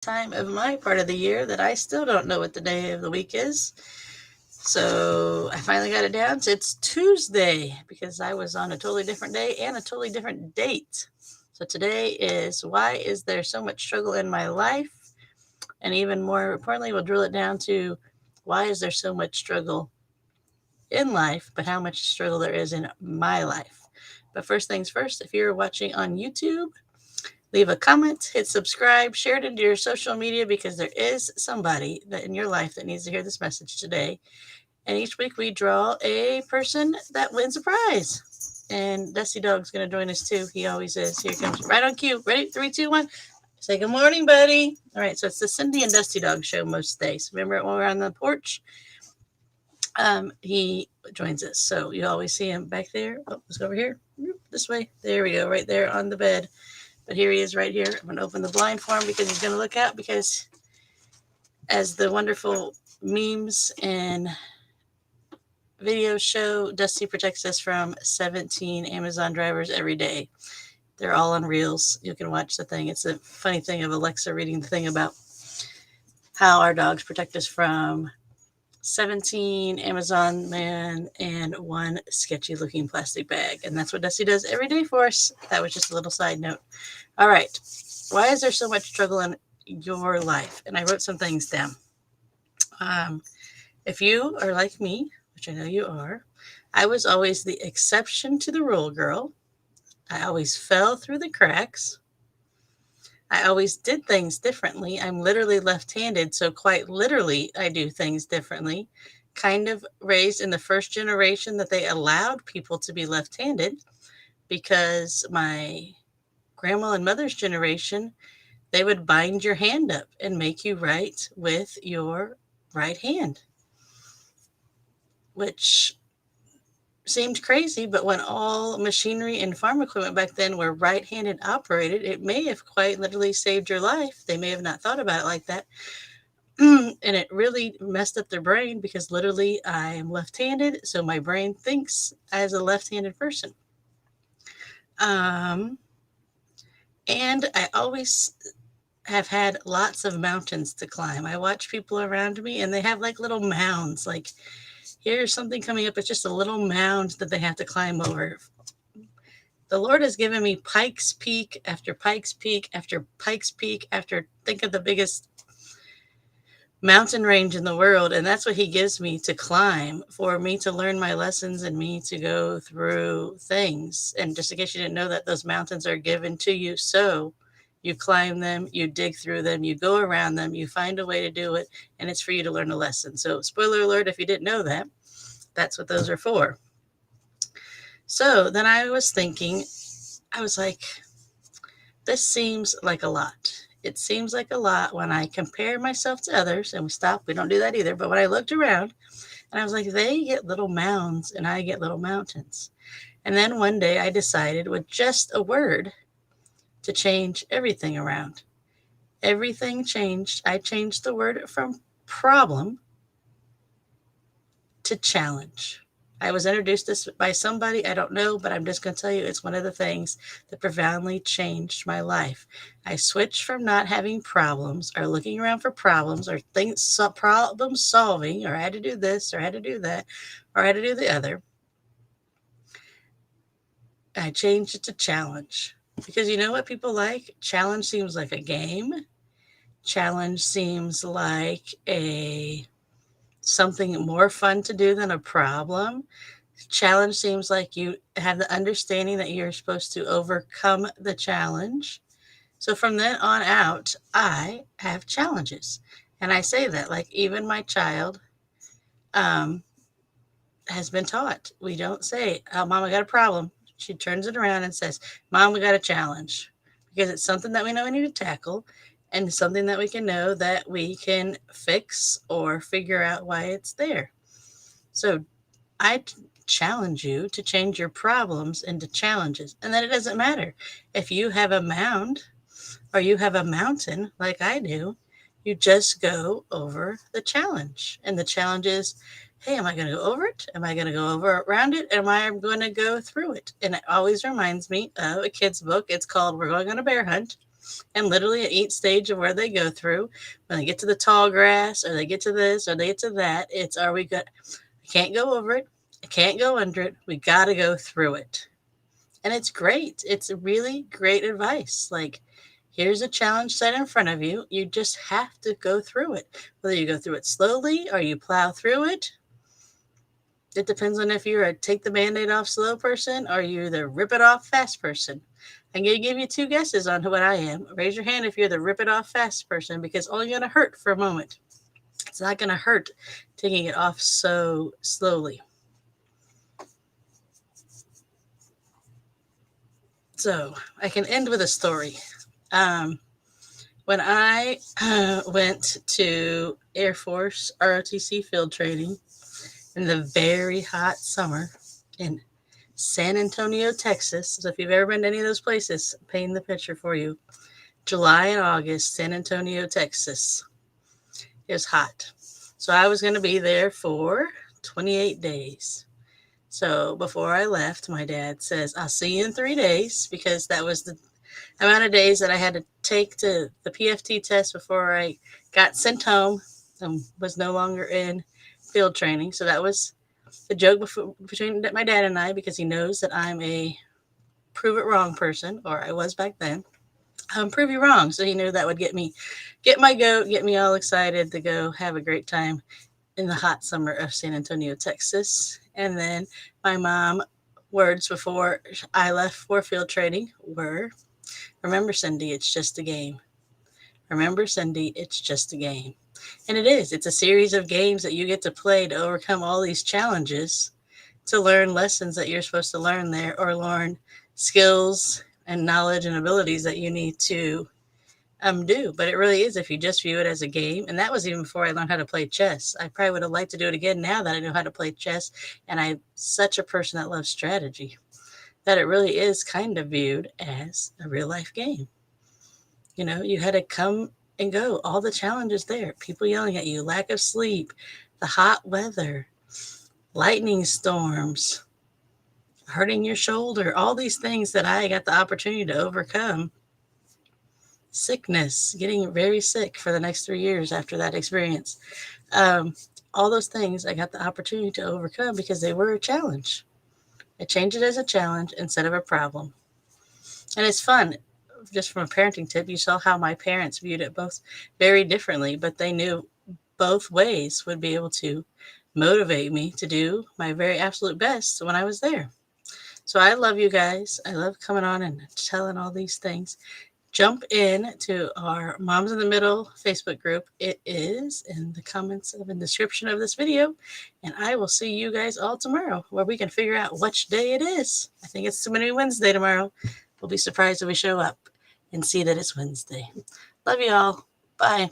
time of my part of the year that I still don't know what the day of the week is. So I finally got it down. So it's Tuesday because I was on a totally different day and a totally different date. So today is why is there so much struggle in my life? And even more importantly, we'll drill it down to why is there so much struggle in life, but how much struggle there is in my life. But first things first, if you're watching on YouTube, leave a comment, hit subscribe, share it into your social media because there is somebody that in your life that needs to hear this message today. And each week we draw a person that wins a prize. And Dusty Dog's going to join us too. He always is. Here he comes. Right on cue. Ready? 3, 2, 1. Say good morning, buddy. All right. So it's the Cindy and Dusty Dog show most days. Remember when we were on the porch? He joins us. So you always see him back there. Oh, let's go over here. This way. There we go. Right there on the bed. But here he is right here. I'm going to open the blind for him because he's going to look out because as the wonderful memes and videos show, Dusty protects us from 17 Amazon drivers every day. They're all on reels. You can watch the thing. It's a funny thing of Alexa reading the thing about how our dogs protect us from 17 Amazon man and one sketchy looking plastic bag. And that's what Dusty does every day for us. That was just a little side note. All right. Why is there so much struggle in your life? And I wrote some things down. If you are like me, which I know you are, I was always the exception to the rule girl. I always fell through the cracks. I always did things differently. I'm literally left handed, so quite literally, I do things differently. Kind of raised in the first generation that they allowed people to be left handed because my grandma and mother's generation, they would bind your hand up and make you write with your right hand, which seemed crazy, but when all machinery and farm equipment back then were right-handed operated, it may have quite literally saved your life. They may have not thought about it like that. And it really messed up their brain because literally I am left-handed, so my brain thinks as a left-handed person. And I always have had lots of mountains to climb. I watch people around me and they have like little mounds, like here's something coming up. It's just a little mound that they have to climb over. The Lord has given me Pikes Peak after Pikes Peak after Pikes Peak after think of the biggest mountain range in the world. And that's what he gives me to climb for me to learn my lessons and me to go through things. And just in case you didn't know that, those mountains are given to you. So you climb them, you dig through them, you go around them, you find a way to do it, and it's for you to learn a lesson. So spoiler alert, if you didn't know that, that's what those are for. So then I was thinking, I was like, this seems like a lot. It seems like a lot when I compare myself to others, and we don't do that either. But when I looked around, and I was like, they get little mounds and I get little mountains. And then one day I decided with just a word to change everything around. Everything changed. I changed the word from problem to challenge. I was introduced this by somebody, I don't know, but I'm just going to tell you it's one of the things that profoundly changed my life. I switched from not having problems or looking around for problems or things, problem solving, or I had to do this or I had to do that or I had to do the other. I changed it to challenge because you know what people like? Challenge seems like a game. Challenge seems like a something more fun to do than a problem. Challenge seems like you have the understanding that you're supposed to overcome the challenge. So from then on out, I have challenges. And I say that like even my child um, has been taught. We don't say, oh, Mom, I got a problem. She turns it around and says, Mom, we got a challenge. Because it's something that we know we need to tackle and something that we can know that we can fix or figure out why it's there. So I challenge you to change your problems into challenges. And then it doesn't matter if you have a mound or you have a mountain like I do, you just go over the challenge. And the challenge is, hey, am I going to go over it? Am I going to go over around it? Am I going to go through it? And it always reminds me of a kid's book. It's called We're Going on a Bear Hunt. And literally at each stage of where they go through, when they get to the tall grass or they get to this or they get to that, it's are we good? I can't go over it. I can't go under it. We got to go through it. And it's great. It's really great advice. Like, here's a challenge set in front of you. You just have to go through it. Whether you go through it slowly or you plow through it, it depends on if you're a take the band aid off slow person or you're the rip it off fast person. I'm going to give you two guesses on what I am. Raise your hand if you're the rip it off fast person, because it's only going to hurt for a moment. It's not going to hurt taking it off so slowly. So I can end with a story. When I went to Air Force ROTC field training in the very hot summer in San Antonio, Texas. So if you've ever been to any of those places, paint the picture for you. July and August, San Antonio, Texas. It was hot. So I was going to be there for 28 days. So before I left, my dad says, I'll see you in 3 days, because that was the amount of days that I had to take to the PFT test before I got sent home and was no longer in field training. So that was the joke between my dad and I, because he knows that I'm a prove it wrong person, or I was back then. Prove you wrong. So he knew that would get me all excited to go have a great time in the hot summer of San Antonio, Texas. And then my mom words before I left for field training were, remember, Cindy, it's just a game. Remember, Cindy, it's just a game. And it is. It's a series of games that you get to play to overcome all these challenges, to learn lessons that you're supposed to learn there, or learn skills and knowledge and abilities that you need to do. But it really is, if you just view it as a game. And that was even before I learned how to play chess. I probably would have liked to do it again now that I know how to play chess. And I'm such a person that loves strategy, that it really is kind of viewed as a real life game. You know, you had to come and go, all the challenges there, people yelling at you, lack of sleep, the hot weather, lightning storms, hurting your shoulder, all these things that I got the opportunity to overcome. Sickness, getting very sick for the next 3 years after that experience. All those things I got the opportunity to overcome because they were a challenge. I changed it as a challenge instead of a problem. And it's fun. Just from a parenting tip, you saw how my parents viewed it both very differently, but they knew both ways would be able to motivate me to do my very absolute best when I was there. So I love you guys. I love coming on and telling all these things. Jump in to our Moms in the Middle Facebook group. It is in the comments of the description of this video. And I will see you guys all tomorrow, where we can figure out which day it is. I think it's going to be Wednesday tomorrow. We'll be surprised if we show up and see that it's Wednesday. Love you all. Bye.